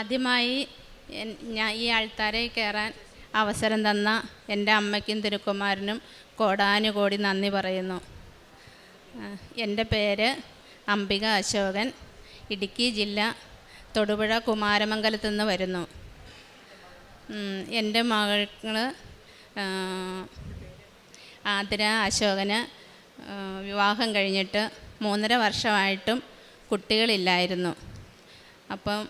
ആദ്യമായി ഞാൻ ഈ ആൾത്താരയിൽ കയറാൻ അവസരം തന്ന എൻ്റെ അമ്മയ്ക്കും തിരുക്കുമാരനും കോടാനുകോടി നന്ദി പറയുന്നു. എൻ്റെ പേര് അംബിക അശോകൻ, ഇടുക്കി ജില്ല തൊടുപുഴ കുമാരമംഗലത്തു നിന്ന് വരുന്നു. എൻ്റെ മകൾ ആതിര അശോകന് വിവാഹം കഴിഞ്ഞിട്ട് 3.5 വർഷമായിട്ടും കുട്ടികളില്ലായിരുന്നു. അപ്പം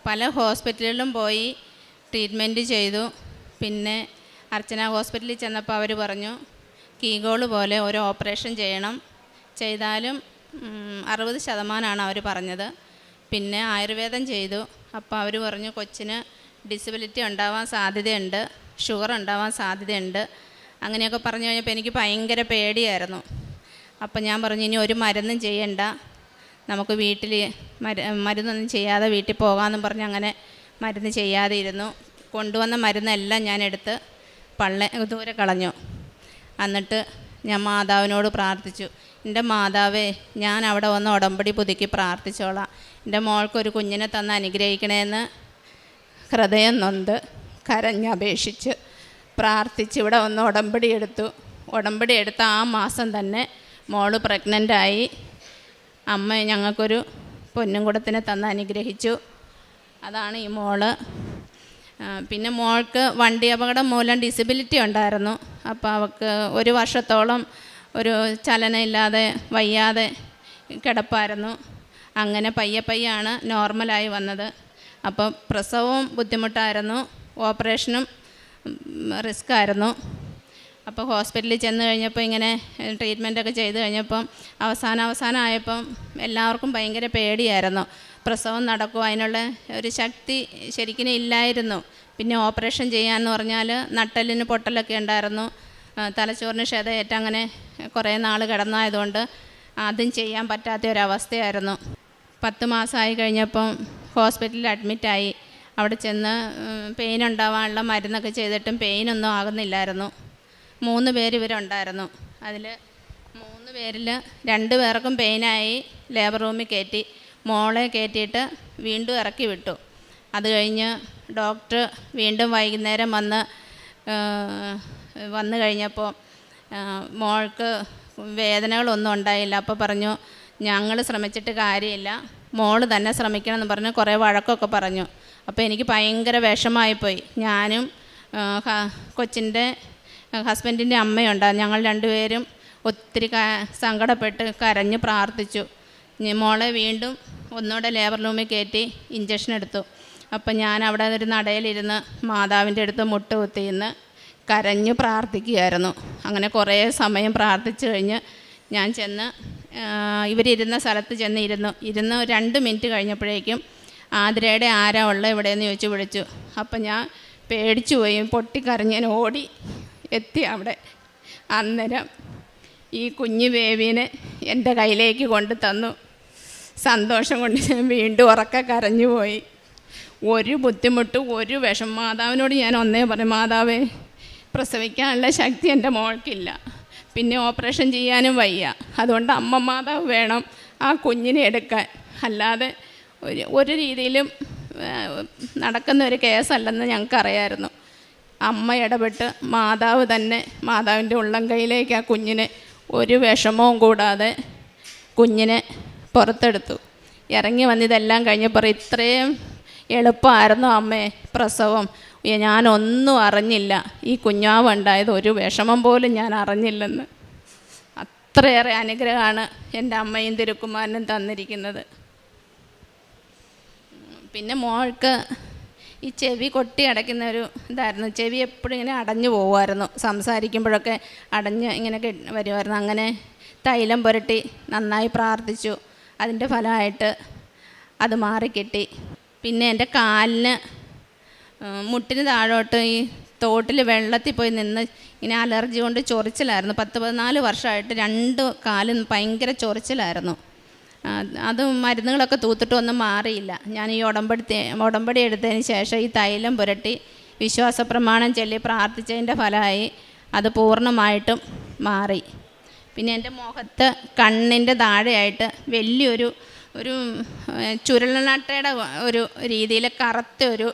പല ഹോസ്പിറ്റലിലും പോയി ട്രീറ്റ്മെൻറ്റ് ചെയ്തു. പിന്നെ അർച്ചന ഹോസ്പിറ്റലിൽ ചെന്നപ്പോൾ അവർ പറഞ്ഞു കീഗോള് പോലെ ഒരു ഓപ്പറേഷൻ ചെയ്യണം, ചെയ്താലും 60% അവർ പറഞ്ഞത്. പിന്നെ ആയുർവേദം ചെയ്തു. അപ്പോൾ അവർ പറഞ്ഞു കൊച്ചിന് ഡിസബിലിറ്റി ഉണ്ടാവാൻ സാധ്യതയുണ്ട്, ഷുഗർ ഉണ്ടാവാൻ സാധ്യതയുണ്ട്, അങ്ങനെയൊക്കെ പറഞ്ഞു കഴിഞ്ഞപ്പോൾ എനിക്ക് ഭയങ്കര പേടിയായിരുന്നു. അപ്പം ഞാൻ പറഞ്ഞു ഇനി ഒരു മരുന്നും ചെയ്യണ്ട, നമുക്ക് വീട്ടിൽ മരുന്നൊന്നും ചെയ്യാതെ വീട്ടിൽ പോകാമെന്നും പറഞ്ഞ് അങ്ങനെ മരുന്ന് ചെയ്യാതെ ഇരുന്നു. കൊണ്ടുവന്ന മരുന്നെല്ലാം ഞാൻ എടുത്ത് ദൂരെ കളഞ്ഞു. എന്നിട്ട് ഞാൻ മാതാവിനോട് പ്രാർത്ഥിച്ചു, എൻ്റെ മാതാവേ, ഞാൻ അവിടെ വന്ന് ഉടമ്പടി പുതുക്കി പ്രാർത്ഥിച്ചോളാം, എൻ്റെ മോൾക്കൊരു കുഞ്ഞിനെ തന്ന് അനുഗ്രഹിക്കണമെന്ന് ഹൃദയം നൊന്ത് കരഞ്ഞപേക്ഷിച്ച് പ്രാർത്ഥിച്ച് ഇവിടെ വന്ന് ഉടമ്പടി എടുത്ത ആ മാസം തന്നെ മോള് പ്രഗ്നൻ്റായി. അമ്മ ഞങ്ങൾക്കൊരു പൊന്നുംകുടത്തിനെ തന്ന് അനുഗ്രഹിച്ചു. അതാണ് ഈ മോള്. പിന്നെ മോൾക്ക് വണ്ടി അപകടം മൂലം ഡിസബിലിറ്റി ഉണ്ടായിരുന്നു. അപ്പോൾ അവൾക്ക് 1 വർഷത്തോളം ഒരു ചലനമില്ലാതെ വയ്യാതെ കിടപ്പായിരുന്നു. അങ്ങനെ പയ്യാണ് നോർമലായി വന്നത്. അപ്പോൾ പ്രസവവും ബുദ്ധിമുട്ടായിരുന്നു, ഓപ്പറേഷനും റിസ്ക് ആയിരുന്നു. അപ്പോൾ ഹോസ്പിറ്റലിൽ ചെന്ന് കഴിഞ്ഞപ്പോൾ ഇങ്ങനെ ട്രീറ്റ്മെൻറ്റൊക്കെ ചെയ്ത് കഴിഞ്ഞപ്പം അവസാനം ആയപ്പം എല്ലാവർക്കും ഭയങ്കര പേടിയായിരുന്നു. പ്രസവം നടക്കുമോ, അതിനുള്ള ഒരു ശക്തി ശരിക്കും ഇല്ലായിരുന്നു. പിന്നെ ഓപ്പറേഷൻ ചെയ്യാമെന്ന് പറഞ്ഞാൽ നട്ടെല്ലിന് പൊട്ടലൊക്കെ ഉണ്ടായിരുന്നു, തലച്ചോറിന് ക്ഷതയേറ്റ് അങ്ങനെ കുറേ നാൾ കിടന്നായതുകൊണ്ട് അതും ചെയ്യാൻ പറ്റാത്ത ഒരവസ്ഥയായിരുന്നു. 10 മാസമായി കഴിഞ്ഞപ്പം ഹോസ്പിറ്റലിൽ അഡ്മിറ്റായി. അവിടെ ചെന്ന് പെയിൻ ഉണ്ടാവാനുള്ള മരുന്നൊക്കെ ചെയ്തിട്ടും പെയിനൊന്നും ആകുന്നില്ലായിരുന്നു. 3 പേര് ഇവരുണ്ടായിരുന്നു. അതിൽ 3 പേരിൽ 2 പേർക്കും പെയിനായി ലേബർ റൂമിൽ കയറ്റി. മോളെ കയറ്റിയിട്ട് വീണ്ടും ഇറക്കി വിട്ടു. അത് കഴിഞ്ഞ് ഡോക്ടർ വീണ്ടും വൈകുന്നേരം വന്നു കഴിഞ്ഞപ്പോൾ മോൾക്ക് വേദനകളൊന്നും ഉണ്ടായില്ല. അപ്പോൾ പറഞ്ഞു ഞങ്ങൾ ശ്രമിച്ചിട്ട് കാര്യമില്ല, മോള് തന്നെ ശ്രമിക്കണമെന്ന് പറഞ്ഞ് കുറേ വഴക്കൊക്കെ പറഞ്ഞു. അപ്പോൾ എനിക്ക് ഭയങ്കര വിഷമമായിപ്പോയി. ഞാനും കൊച്ചിൻ്റെ ഹസ്ബൻഡിൻ്റെ അമ്മയുണ്ടാകും, ഞങ്ങൾ 2 പേരും ഒത്തിരി സങ്കടപ്പെട്ട് കരഞ്ഞ് പ്രാർത്ഥിച്ചു. മോളെ വീണ്ടും ഒന്നുകൂടെ ലേബർ റൂമിൽ കയറ്റി ഇഞ്ചക്ഷൻ എടുത്തു. അപ്പം ഞാൻ അവിടെ ഒരു നടയിലിരുന്ന് മാതാവിൻ്റെ അടുത്ത് മുട്ടുകുത്തിയിരുന്ന് കരഞ്ഞ് പ്രാർത്ഥിക്കുകയായിരുന്നു. അങ്ങനെ കുറേ സമയം പ്രാർത്ഥിച്ചു കഴിഞ്ഞ് ഞാൻ ചെന്ന് ഇവരിരുന്ന സ്ഥലത്ത് ഇരുന്ന് 2 മിനിറ്റ് കഴിഞ്ഞപ്പോഴേക്കും ആതിരയുടെ ആരാ ഉള്ളത് ഇവിടെയെന്ന് ചോദിച്ച് വിളിച്ചു. അപ്പം ഞാൻ പേടിച്ചു പോയി, പൊട്ടിക്കരഞ്ഞ് ഞാൻ ഓടി എത്തി അവിടെ. അന്നേരം ഈ കുഞ്ഞു ബേബീനെ എൻ്റെ കയ്യിലേക്ക് കൊണ്ട് തന്നു. സന്തോഷം കൊണ്ട് ഞാൻ വീണ്ടും ഉറക്കെ കരഞ്ഞു പോയി. ഒരു ബുദ്ധിമുട്ടും ഒരു വിഷമം. മാതാവിനോട് ഞാൻ ഒന്നേ പറയും, മാതാവേ, പ്രസവിക്കാനുള്ള ശക്തി എൻ്റെ മോൾക്കില്ല, പിന്നെ ഓപ്പറേഷൻ ചെയ്യാനും വയ്യ, അതുകൊണ്ട് അമ്മ മാതാവ് വേണം ആ കുഞ്ഞിനെ എടുക്കാൻ, അല്ലാതെ ഒരു രീതിയിലും നടക്കുന്ന ഒരു കേസല്ലെന്ന് ഞങ്ങൾക്കറിയായിരുന്നു. അമ്മ ഇടപെട്ട് മാതാവ് തന്നെ മാതാവിൻ്റെ ഉള്ളം കൈയിലേക്ക് ആ കുഞ്ഞിനെ ഒരു വിഷമവും കൂടാതെ കുഞ്ഞിനെ പുറത്തെടുത്തു. ഇറങ്ങി വന്നിതെല്ലാം കഴിഞ്ഞപ്പോൾ ഇത്രയും എളുപ്പമായിരുന്നു അമ്മേ പ്രസവം, ഞാനൊന്നും അറിഞ്ഞില്ല, ഈ കുഞ്ഞാവുണ്ടായത് ഒരു വിഷമം പോലും ഞാൻ അറിഞ്ഞില്ലെന്ന്. അത്രയേറെ അനുഗ്രഹമാണ് എൻ്റെ അമ്മയും തിരുക്കുമാരനും തന്നിരിക്കുന്നത്. പിന്നെ മോൾക്ക് ഈ ചെവി കൊട്ടി അടയ്ക്കുന്ന ഒരു ഇതായിരുന്നു. ചെവി എപ്പോഴും ഇങ്ങനെ അടഞ്ഞു പോകുമായിരുന്നു, സംസാരിക്കുമ്പോഴൊക്കെ അടഞ്ഞ് ഇങ്ങനെ വരുമായിരുന്നു. അങ്ങനെ തൈലം പുരട്ടി നന്നായി പ്രാർത്ഥിച്ചു. അതിൻ്റെ ഫലമായിട്ട് അത് മാറിക്കിട്ടി. പിന്നെ എൻ്റെ കാലിന് മുട്ടിന് താഴോട്ട് ഈ തോട്ടിൽ വെള്ളത്തിൽ പോയി നിന്ന് ഇങ്ങനെ അലർജി കൊണ്ട് ചൊറിച്ചിലായിരുന്നു. 10-14 വർഷമായിട്ട് 2 കാലും ഭയങ്കര ചൊറിച്ചിലായിരുന്നു. അത് മരുന്നുകളൊക്കെ തൂത്തിട്ട് ഒന്നും മാറിയില്ല. ഞാൻ ഈ ഉടമ്പടി എടുത്തതിന് ശേഷം ഈ തൈലം പുരട്ടി വിശ്വാസ പ്രമാണം ചൊല്ലി പ്രാർത്ഥിച്ചതിൻ്റെ ഫലമായി അത് പൂർണ്ണമായിട്ടും മാറി. പിന്നെ എൻ്റെ മുഖത്ത് കണ്ണിൻ്റെ താഴെയായിട്ട് വലിയൊരു ഒരു ചുരുളനട്ടയുടെ ഒരു രീതിയിൽ കറുത്ത ഒരു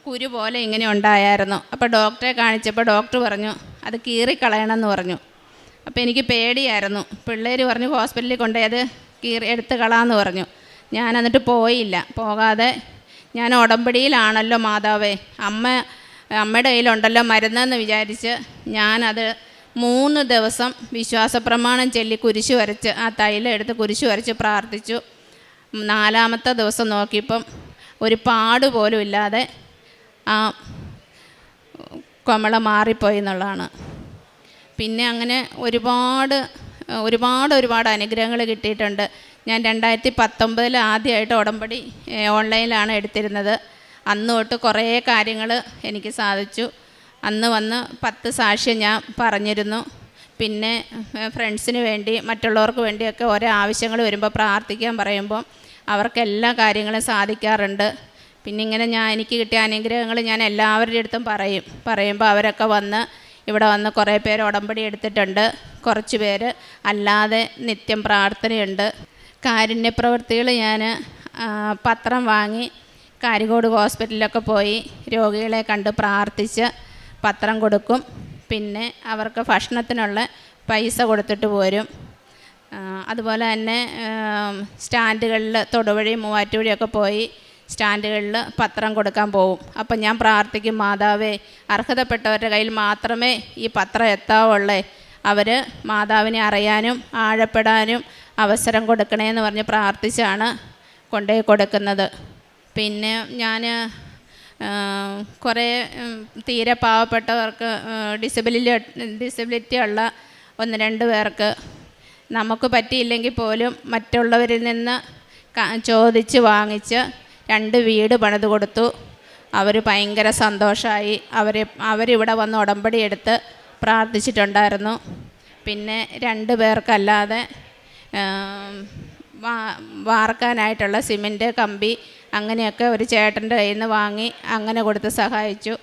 കുരു പോലെ ഇങ്ങനെ ഉണ്ടായിരുന്നു. അപ്പോൾ ഡോക്ടറെ കാണിച്ചപ്പോൾ ഡോക്ടർ പറഞ്ഞു അത് കീറിക്കളയണമെന്ന് പറഞ്ഞു. അപ്പോൾ എനിക്ക് പേടിയായിരുന്നു. പിള്ളേർ പറഞ്ഞു ഹോസ്പിറ്റലിൽ കൊണ്ടുപോയി അത് എടുത്ത് കളാമെന്ന് പറഞ്ഞു. ഞാൻ എന്നിട്ട് പോയില്ല. പോകാതെ ഞാൻ ഉടമ്പടിയിലാണല്ലോ മാതാവേ, അമ്മയുടെ കയ്യിലുണ്ടല്ലോ മരുന്നെന്ന് വിചാരിച്ച് ഞാനത് 3 ദിവസം വിശ്വാസപ്രമാണം ചൊല്ലി കുരിശ് വരച്ച് ആ തൈലം എടുത്ത് കുരിശ് വരച്ച് പ്രാർത്ഥിച്ചു. 4-ാമത്തെ ദിവസം നോക്കിയപ്പം ഒരു പാട് പോലും ഇല്ലാതെ ആ കുമിള മാറിപ്പോയി എന്നുള്ളതാണ്. പിന്നെ അങ്ങനെ ഒരുപാട് അനുഗ്രഹങ്ങൾ കിട്ടിയിട്ടുണ്ട്. ഞാൻ 2019 ആദ്യമായിട്ട് ഉടമ്പടി ഓൺലൈനിലാണ് എടുത്തിരുന്നത്. അന്ന് തൊട്ട് കുറേ കാര്യങ്ങൾ എനിക്ക് സാധിച്ചു. അന്ന് വന്ന് 10 സാക്ഷ്യം ഞാൻ പറഞ്ഞിരുന്നു. പിന്നെ ഫ്രണ്ട്സിന് വേണ്ടി മറ്റുള്ളവർക്ക് വേണ്ടിയൊക്കെ ഓരോ ആവശ്യങ്ങൾ വരുമ്പോൾ പ്രാർത്ഥിക്കാൻ പറയുമ്പോൾ അവർക്ക് എല്ലാ കാര്യങ്ങളും സാധിക്കാറുണ്ട്. പിന്നെ ഇങ്ങനെ എനിക്ക് കിട്ടിയ അനുഗ്രഹങ്ങൾ ഞാൻ എല്ലാവരുടെ അടുത്തും പറയുമ്പോൾ അവരൊക്കെ ഇവിടെ വന്ന് കുറേ പേര് ഉടമ്പടി എടുത്തിട്ടുണ്ട്. കുറച്ച് പേര് അല്ലാതെ നിത്യം പ്രാർത്ഥനയുണ്ട്. കാരുണ്യ പ്രവൃത്തികൾ ഞാൻ പത്രം വാങ്ങി കാരിക്കോട് ഹോസ്പിറ്റലിലൊക്കെ പോയി രോഗികളെ കണ്ട് പ്രാർത്ഥിച്ച് പത്രം കൊടുക്കും. പിന്നെ അവർക്ക് ഭക്ഷണത്തിനുള്ള പൈസ കൊടുത്തിട്ട് പോരും. അതുപോലെ തന്നെ സ്റ്റാൻഡുകളിൽ തൊടുവഴി മൂവാറ്റുപുഴയൊക്കെ പോയി സ്റ്റാൻഡുകളിൽ പത്രം കൊടുക്കാൻ പോകും. അപ്പം ഞാൻ പ്രാർത്ഥിക്കും, മാതാവേ അർഹതപ്പെട്ടവരുടെ കയ്യിൽ മാത്രമേ ഈ പത്രം എത്താവുള്ളേ, അവർ മാതാവിനെ അറിയാനും ആഴപ്പെടാനും അവസരം കൊടുക്കണേന്ന് പറഞ്ഞ് പ്രാർത്ഥിച്ചാണ് കൊണ്ടുപോയി കൊടുക്കുന്നത്. പിന്നെ ഞാൻ കുറേ തീരെ പാവപ്പെട്ടവർക്ക് ഡിസബിലിറ്റി ഉള്ള 1-2 പേർക്ക് നമുക്ക് പറ്റിയില്ലെങ്കിൽ പോലും മറ്റുള്ളവരിൽ നിന്ന് ചോദിച്ച് വാങ്ങിച്ച് 2 വീട് പണിത് കൊടുത്തു. അവർ ഭയങ്കര സന്തോഷമായി. അവരിവിടെ വന്ന് ഉടമ്പടി എടുത്ത് പ്രാർത്ഥിച്ചിട്ടുണ്ടായിരുന്നു. പിന്നെ 2 പേർക്കല്ലാതെ വാർക്കാനായിട്ടുള്ള സിമൻറ്റ് കമ്പി അങ്ങനെയൊക്കെ ഒരു ചേട്ടൻ്റെ കയ്യിൽ നിന്ന് വാങ്ങി അങ്ങനെ കൊടുത്ത് സഹായിച്ചു.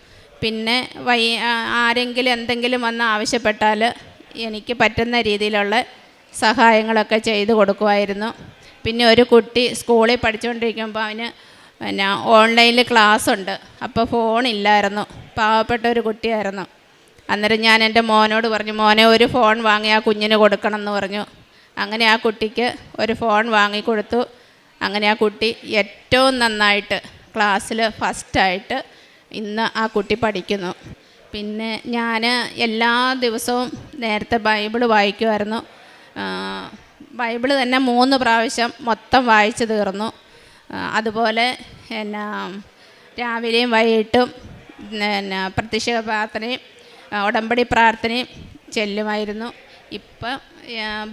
പിന്നെ ആരെങ്കിലും എന്തെങ്കിലും വന്ന് ആവശ്യപ്പെട്ടാൽ എനിക്ക് പറ്റുന്ന രീതിയിലുള്ള സഹായങ്ങളൊക്കെ ചെയ്തു കൊടുക്കുമായിരുന്നു. പിന്നെ ഒരു കുട്ടി സ്കൂളിൽ പഠിച്ചുകൊണ്ടിരിക്കുമ്പോൾ അവന് ഓൺലൈനിൽ ക്ലാസ് ഉണ്ട്. അപ്പോൾ ഫോണില്ലായിരുന്നു. പാവപ്പെട്ട ഒരു കുട്ടിയായിരുന്നു. അന്നേരം ഞാൻ എൻ്റെ മോനോട് പറഞ്ഞു, മോനെ ഒരു ഫോൺ വാങ്ങി ആ കുഞ്ഞിന് കൊടുക്കണം എന്ന് പറഞ്ഞു. അങ്ങനെ ആ കുട്ടിക്ക് ഒരു ഫോൺ വാങ്ങിക്കൊടുത്തു. അങ്ങനെ ആ കുട്ടി ഏറ്റവും നന്നായിട്ട് ക്ലാസ്സിൽ ഫസ്റ്റായിട്ട് ഇന്ന് ആ കുട്ടി പഠിക്കുന്നു. പിന്നെ ഞാൻ എല്ലാ ദിവസവും നേരത്തെ ബൈബിൾ വായിക്കുമായിരുന്നു. ബൈബിൾ തന്നെ 3 പ്രാവശ്യം മൊത്തം വായിച്ചു തീർന്നു. അതുപോലെ രാവിലെയും വൈകിട്ടും പ്രത്യക്ഷ പ്രാർത്ഥനയും ഉടമ്പടി പ്രാർത്ഥനയും ചെല്ലുമായിരുന്നു. ഇപ്പം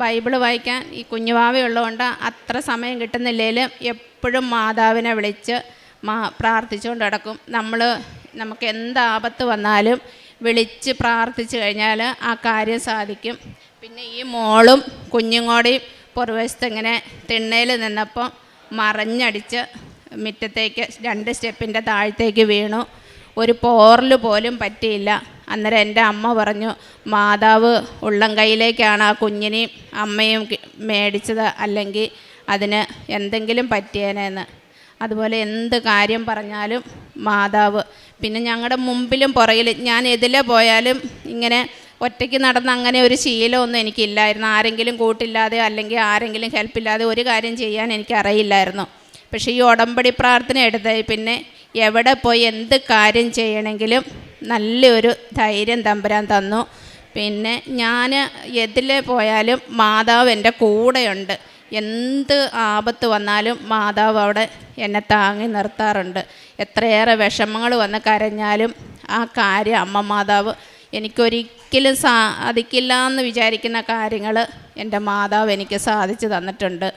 ബൈബിൾ വായിക്കാൻ ഈ കുഞ്ഞുവാവയുള്ളതുകൊണ്ട് അത്ര സമയം കിട്ടുന്നില്ലെങ്കിലും എപ്പോഴും മാതാവിനെ വിളിച്ച് പ്രാർത്ഥിച്ചുകൊണ്ട് കിടക്കും. നമുക്ക് എന്ത് ആപത്ത് വന്നാലും വിളിച്ച് പ്രാർത്ഥിച്ചു കഴിഞ്ഞാൽ ആ കാര്യം സാധിക്കും. പിന്നെ ഈ മോളും കുഞ്ഞുങ്ങോടെയും പുറവശത്ത് ഇങ്ങനെ തിണ്ണയിൽ നിന്നപ്പോൾ മറിഞ്ഞടിച്ച് മുറ്റത്തേക്ക് 2 സ്റ്റെപ്പിൻ്റെ താഴത്തേക്ക് വീണു. ഒരു പോറൽ പോലും പറ്റിയില്ല. അന്നേരം എൻ്റെ അമ്മ പറഞ്ഞു, മാതാവ് ഉള്ളം കൈയിലേക്കാണ് ആ കുഞ്ഞിനെയും അമ്മയും മേടിച്ചത്, അല്ലെങ്കിൽ അതിന് എന്തെങ്കിലും പറ്റിയേനെന്ന്. അതുപോലെ എന്ത് കാര്യം പറഞ്ഞാലും മാതാവ്. പിന്നെ ഞങ്ങളുടെ മുമ്പിലും പുറകിലും ഞാൻ എതിലെ പോയാലും ഇങ്ങനെ ഒറ്റയ്ക്ക് നടന്ന് അങ്ങനെ ഒരു ശീലമൊന്നും എനിക്കില്ലായിരുന്നു. ആരെങ്കിലും കൂട്ടില്ലാതെ അല്ലെങ്കിൽ ആരെങ്കിലും ഹെൽപ്പില്ലാതെ ഒരു കാര്യം ചെയ്യാൻ എനിക്കറിയില്ലായിരുന്നു. പക്ഷേ ഈ ഉടമ്പടി പ്രാർത്ഥന എടുത്താൽ പിന്നെ എവിടെ പോയി എന്ത് കാര്യം ചെയ്യണമെങ്കിലും നല്ലൊരു ധൈര്യം തമ്പുരാൻ തന്നു. പിന്നെ ഞാൻ എതിലെ പോയാലും മാതാവ് എൻ്റെ കൂടെയുണ്ട്. എന്ത് ആപത്ത് വന്നാലും മാതാവ് അവിടെ എന്നെ താങ്ങി നിർത്താറുണ്ട്. എത്രയേറെ വിഷമങ്ങൾ വന്ന് കരഞ്ഞാലും ആ കാര്യം അമ്മ മാതാവ് എനിക്കൊരിക്കലും സാധിക്കില്ല എന്ന് വിചാരിക്കുന്ന കാര്യങ്ങൾ എൻ്റെ മാതാവ് എനിക്ക് സാധിച്ചു തന്നിട്ടുണ്ട്.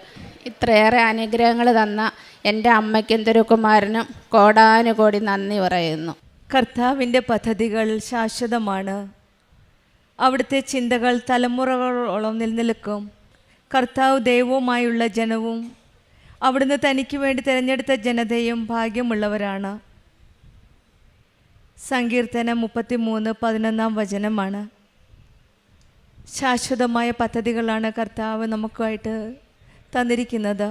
ഇത്രയേറെ അനുഗ്രഹങ്ങൾ തന്ന എൻ്റെ അമ്മയ്ക്കും തിരുക്കുമാരനും കോടാനുകോടി നന്ദി പറയുന്നു. കർത്താവിൻ്റെ പദ്ധതികൾ ശാശ്വതമാണ്. അവിടുത്തെ ചിന്തകൾ തലമുറകളോളം നിലനിൽക്കും. കർത്താവ് ദൈവവുമായുള്ള ജനവും അവിടുന്ന് തനിക്ക് വേണ്ടി തിരഞ്ഞെടുത്ത ജനതയും ഭാഗ്യമുള്ളവരാണ്. സങ്കീർത്തനം 33:11 ശാശ്വതമായ പദ്ധതികളാണ് കർത്താവ് നമുക്കായിട്ട് തന്നിരിക്കുന്നത്.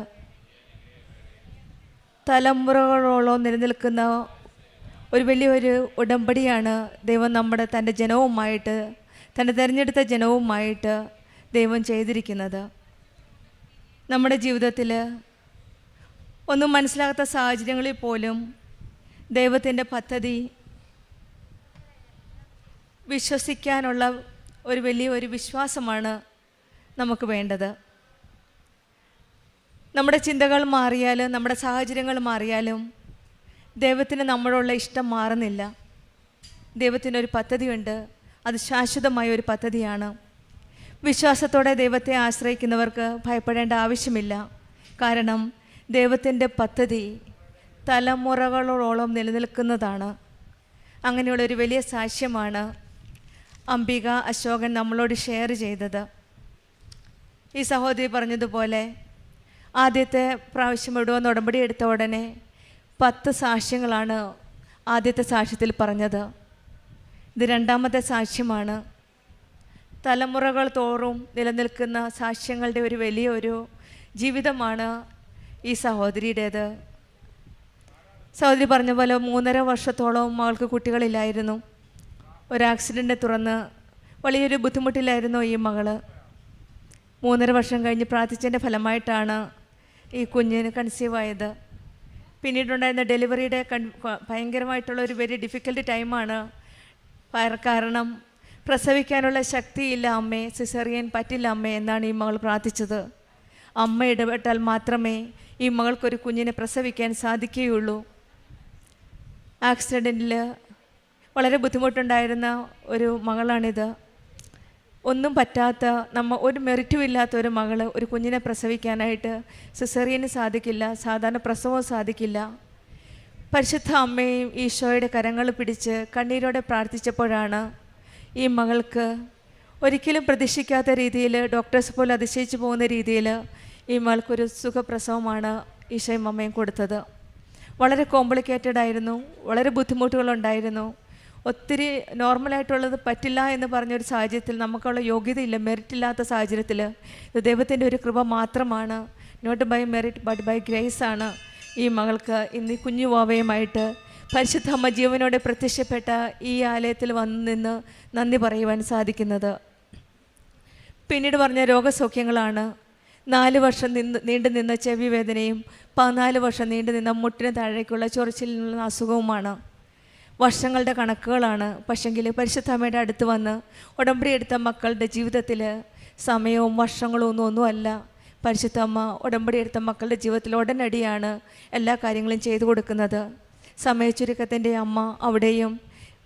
തലമുറകളോളം നിലനിൽക്കുന്ന ഒരു വലിയൊരു ഉടമ്പടിയാണ് ദൈവം തൻ്റെ ജനവുമായിട്ട്, തൻ്റെ തിരഞ്ഞെടുത്ത ജനവുമായിട്ട് ദൈവം ചെയ്തിരിക്കുന്നത്. നമ്മുടെ ജീവിതത്തിൽ ഒന്നും മനസ്സിലാകാത്ത സാഹചര്യങ്ങളിൽ പോലും ദൈവത്തിൻ്റെ പദ്ധതി വിശ്വസിക്കാനുള്ള ഒരു വലിയൊരു വിശ്വാസമാണ് നമുക്ക് വേണ്ടത്. നമ്മുടെ ചിന്തകൾ മാറിയാലും നമ്മുടെ സാഹചര്യങ്ങൾ മാറിയാലും ദൈവത്തിന് നമ്മളോടുള്ള ഇഷ്ടം മാറുന്നില്ല. ദൈവത്തിനൊരു പദ്ധതിയുണ്ട്, അത് ശാശ്വതമായ ഒരു പദ്ധതിയാണ്. വിശ്വാസത്തോടെ ദൈവത്തെ ആശ്രയിക്കുന്നവർക്ക് ഭയപ്പെടേണ്ട ആവശ്യമില്ല. കാരണം ദൈവത്തിൻ്റെ പദ്ധതി തലമുറകളോളം നിലനിൽക്കുന്നതാണ്. അങ്ങനെയുള്ളൊരു വലിയ സാക്ഷ്യമാണ് അംബിക അശോകൻ നമ്മളോട് ഷെയർ ചെയ്തത്. ഈ സഹോദരി പറഞ്ഞതുപോലെ ആദ്യത്തെ പ്രാവശ്യം ഇടുവെന്ന് ഉടമ്പടി എടുത്ത ഉടനെ 10 സാക്ഷ്യങ്ങളാണ് ആദ്യത്തെ സാക്ഷ്യത്തിൽ പറഞ്ഞത്. ഇത് രണ്ടാമത്തെ സാക്ഷ്യമാണ്. തലമുറകൾ തോറും നിലനിൽക്കുന്ന സാക്ഷ്യങ്ങളുടെ ഒരു വലിയൊരു ജീവിതമാണ് ഈ സഹോദരിയുടേത്. സഹോദരി പറഞ്ഞ പോലെ 3.5 വർഷത്തോളം മകൾക്ക് കുട്ടികളില്ലായിരുന്നു. ഒരു ആക്സിഡൻറ്റ് തുറന്ന് വലിയൊരു ബുദ്ധിമുട്ടിലായിരുന്നു ഈ മകള്. 3.5 വർഷം കഴിഞ്ഞ് പ്രാർത്ഥിച്ചതിൻ്റെ ഫലമായിട്ടാണ് ഈ കുഞ്ഞിന് കൺസീവായത്. പിന്നീടുണ്ടായിരുന്ന ഡെലിവറിയുടെ ഭയങ്കരമായിട്ടുള്ള ഒരു വെരി ഡിഫിക്കൽട്ട് ടൈമാണ്. കാരണം പ്രസവിക്കാനുള്ള ശക്തിയില്ല അമ്മേ, സിസേറിയൻ പറ്റില്ല അമ്മേ എന്നാണ് ഈ മകൾ പ്രാർത്ഥിച്ചത്. അമ്മ ഇടപെട്ടാൽ മാത്രമേ ഈ മകൾക്കൊരു കുഞ്ഞിനെ പ്രസവിക്കാൻ സാധിക്കുകയുള്ളൂ. ആക്സിഡൻറ്റിൽ വളരെ ബുദ്ധിമുട്ടുണ്ടായിരുന്ന ഒരു മകളാണിത്. ഒന്നും പറ്റാത്ത ഒരു മെറിറ്റും ഇല്ലാത്ത ഒരു മകൾ ഒരു കുഞ്ഞിനെ പ്രസവിക്കാനായിട്ട് സിസേറിയന് സാധിക്കില്ല, സാധാരണ പ്രസവവും സാധിക്കില്ല. പരിശുദ്ധ അമ്മയും ഈശോയുടെ കരങ്ങൾ പിടിച്ച് കണ്ണീരോടെ പ്രാർത്ഥിച്ചപ്പോഴാണ് ഈ മകൾക്ക് ഒരിക്കലും പ്രതീക്ഷിക്കാത്ത രീതിയിൽ, ഡോക്ടേഴ്സ് പോലും അതിശയിച്ചു പോകുന്ന രീതിയിൽ ഈ മകൾക്കൊരു സുഖപ്രസവമാണ് ഈശോയും അമ്മയും കൊടുത്തത്. വളരെ കോംപ്ലിക്കേറ്റഡ് ആയിരുന്നു, വളരെ ബുദ്ധിമുട്ടുകളുണ്ടായിരുന്നു. ഒത്തിരി നോർമലായിട്ടുള്ളത് പറ്റില്ല എന്ന് പറഞ്ഞൊരു സാഹചര്യത്തിൽ, നമുക്കുള്ള യോഗ്യതയില്ല, മെറിറ്റ് ഇല്ലാത്ത സാഹചര്യത്തിൽ ഇത് ദൈവത്തിൻ്റെ ഒരു കൃപ മാത്രമാണ്. Not by merit but by grace ആണ് ഈ മകൾക്ക് ഇന്ന് കുഞ്ഞു വാവയുമായിട്ട് പരിശുദ്ധ അമ്മ ജീവനോടെ പ്രത്യക്ഷപ്പെട്ട ഈ ആലയത്തിൽ വന്നു നിന്ന് നന്ദി പറയുവാൻ സാധിക്കുന്നത്. പിന്നീട് പറഞ്ഞ രോഗസൗഖ്യങ്ങളാണ്. 4 വർഷം നീണ്ടു നിന്ന ചെവി വേദനയും 14 വർഷം നീണ്ടു നിന്ന മുട്ടിന് താഴേക്കുള്ള ചൊറിച്ചിലുള്ള അസുഖവുമാണ്. വർഷങ്ങളുടെ കണക്കുകളാണ്. പക്ഷെങ്കിൽ പരിശുദ്ധ അമ്മയുടെ അടുത്ത് വന്ന് ഉടമ്പടി എടുത്ത മക്കളുടെ ജീവിതത്തിൽ സമയവും വർഷങ്ങളും ഒന്നുമല്ല. പരിശുദ്ധ അമ്മ ഉടമ്പടി എടുത്ത മക്കളുടെ ജീവിതത്തിൽ ഉടനടിയാണ് എല്ലാ കാര്യങ്ങളും ചെയ്തു കൊടുക്കുന്നത്. സമയച്ചുരുക്കത്തിൻ്റെ അമ്മ അവിടെയും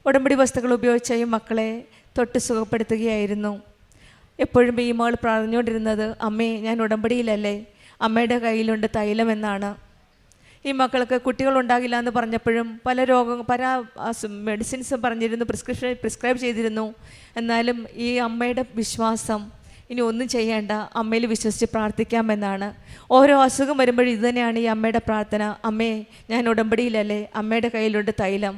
ഉടമ്പടി വസ്തുക്കൾ ഉപയോഗിച്ച ഈ മക്കളെ തൊട്ട് സുഖപ്പെടുത്തുകയായിരുന്നു. എപ്പോഴും ഈ മകൾ പറഞ്ഞുകൊണ്ടിരുന്നത്, അമ്മേ ഞാൻ ഉടമ്പടിയിലല്ലേ, അമ്മയുടെ കയ്യിലുണ്ട് തൈലം എന്നാണ്. ഈ മക്കൾക്ക് കുട്ടികളുണ്ടാകില്ല എന്ന് പറഞ്ഞപ്പോഴും പല മെഡിസിൻസും പറഞ്ഞിരുന്നു, പ്രിസ്ക്രൈബ് ചെയ്തിരുന്നു. എന്നാലും ഈ അമ്മയുടെ വിശ്വാസം, ഇനി ഒന്നും ചെയ്യേണ്ട, അമ്മയിൽ വിശ്വസിച്ച് പ്രാർത്ഥിക്കാമെന്നാണ്. ഓരോ അസുഖം വരുമ്പോഴും ഇതുതന്നെയാണ് ഈ അമ്മയുടെ പ്രാർത്ഥന, അമ്മേ ഞാൻ ഉടമ്പടിയിലല്ലേ, അമ്മയുടെ കയ്യിലുണ്ട് തൈലം.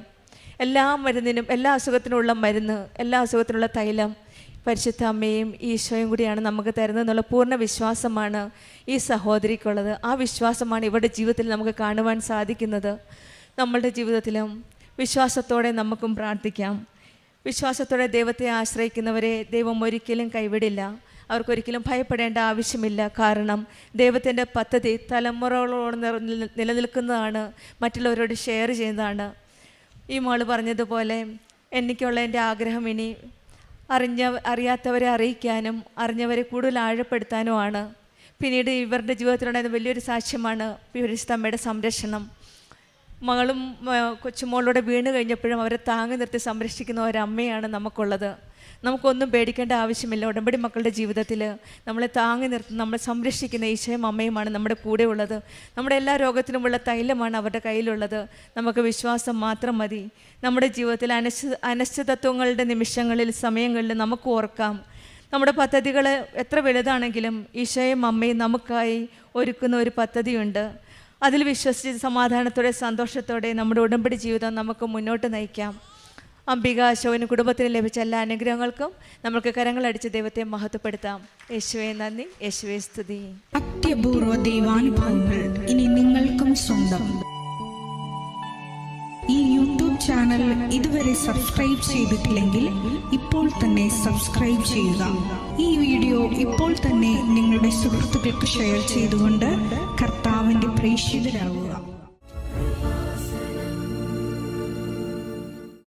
എല്ലാ മരുന്നിനും, എല്ലാ അസുഖത്തിനുള്ള മരുന്ന്, എല്ലാ അസുഖത്തിനുള്ള തൈലം പരിശുദ്ധ അമ്മയും ഈശോയും കൂടിയാണ് നമുക്ക് തരുന്നതെന്നുള്ള പൂർണ്ണ വിശ്വാസമാണ് ഈ സഹോദരിക്കുള്ളത്. ആ വിശ്വാസമാണ് ഇവരുടെ ജീവിതത്തിൽ നമുക്ക് കാണുവാൻ സാധിക്കുന്നത്. നമ്മളുടെ ജീവിതത്തിലും വിശ്വാസത്തോടെ നമുക്കും പ്രാർത്ഥിക്കാം. വിശ്വാസത്തോടെ ദൈവത്തെ ആശ്രയിക്കുന്നവരെ ദൈവം ഒരിക്കലും കൈവിടില്ല. അവർക്കൊരിക്കലും ഭയപ്പെടേണ്ട ആവശ്യമില്ല. കാരണം ദൈവത്തിൻ്റെ പദ്ധതി തലമുറകളോട് നിലനിൽക്കുന്നതാണ്, മറ്റുള്ളവരോട് ഷെയർ ചെയ്യുന്നതാണ്. ഈ മോള് പറഞ്ഞതുപോലെ എനിക്കുള്ള എൻ്റെ ആഗ്രഹം ഇനി അറിയാത്തവരെ അറിയിക്കാനും അറിഞ്ഞവരെ കൂടുതൽ ആഴപ്പെടുത്താനുമാണ്. പിന്നീട് ഇവരുടെ ജീവിതത്തിലുണ്ടായിരുന്ന വലിയൊരു സാക്ഷ്യമാണ് പരിശുദ്ധ അമ്മയുടെ സംരക്ഷണം. മകളും കൊച്ചുമോളോടെ വീണ് കഴിഞ്ഞപ്പോഴും അവരെ താങ്ങി നിർത്തി സംരക്ഷിക്കുന്ന ഒരമ്മയാണ് നമുക്കുള്ളത്. നമുക്കൊന്നും പേടിക്കേണ്ട ആവശ്യമില്ല. ഉടമ്പടി മക്കളുടെ ജീവിതത്തിൽ നമ്മളെ താങ്ങി നിർത്തി നമ്മളെ സംരക്ഷിക്കുന്ന ഈശോയും അമ്മയുമാണ് നമ്മുടെ കൂടെ ഉള്ളത്. നമ്മുടെ എല്ലാ രോഗത്തിനുമുള്ള തൈലമാണ് അവരുടെ കയ്യിലുള്ളത്. നമുക്ക് വിശ്വാസം മാത്രം മതി. നമ്മുടെ ജീവിതത്തിൽ അനിശ്ചിതത്വങ്ങളുടെ നിമിഷങ്ങളിൽ, സമയങ്ങളിൽ നമുക്ക് ഓർക്കാം, നമ്മുടെ പദ്ധതികൾ എത്ര വലുതാണെങ്കിലും ഈശോയും അമ്മയും നമുക്കായി ഒരുക്കുന്ന ഒരു പദ്ധതിയുണ്ട്. അതിൽ വിശ്വസിച്ച് സമാധാനത്തോടെ സന്തോഷത്തോടെ നമ്മുടെ ഉടമ്പടി ജീവിതം നമുക്ക് മുന്നോട്ട് നയിക്കാം. അംബിക അശോകന് കുടുംബത്തിന് ലഭിച്ച എല്ലാ അനുഗ്രഹങ്ങൾക്കും നമുക്ക് കരങ്ങളടിച്ച് ദൈവത്തെ മഹത്വപ്പെടുത്താം. യേശുവേ നന്ദി, യേശുവേ സ്തുതി. അത്യപൂർവ ദൈവാനുഭവങ്ങൾ ഇനി നിങ്ങൾക്കും സ്വന്തം. ഈ യൂട്യൂബ് ചാനൽ ഇതുവരെ സബ്സ്ക്രൈബ് ചെയ്തിട്ടില്ലെങ്കിൽ ഇപ്പോൾ തന്നെ സബ്സ്ക്രൈബ് ചെയ്യുക. ഈ വീഡിയോ ഇപ്പോൾ തന്നെ നിങ്ങളുടെ സുഹൃത്തുക്കൾക്ക് ഷെയർ ചെയ്തുകൊണ്ട് കർത്താവിൻ്റെ പ്രേക്ഷിതരാകുക.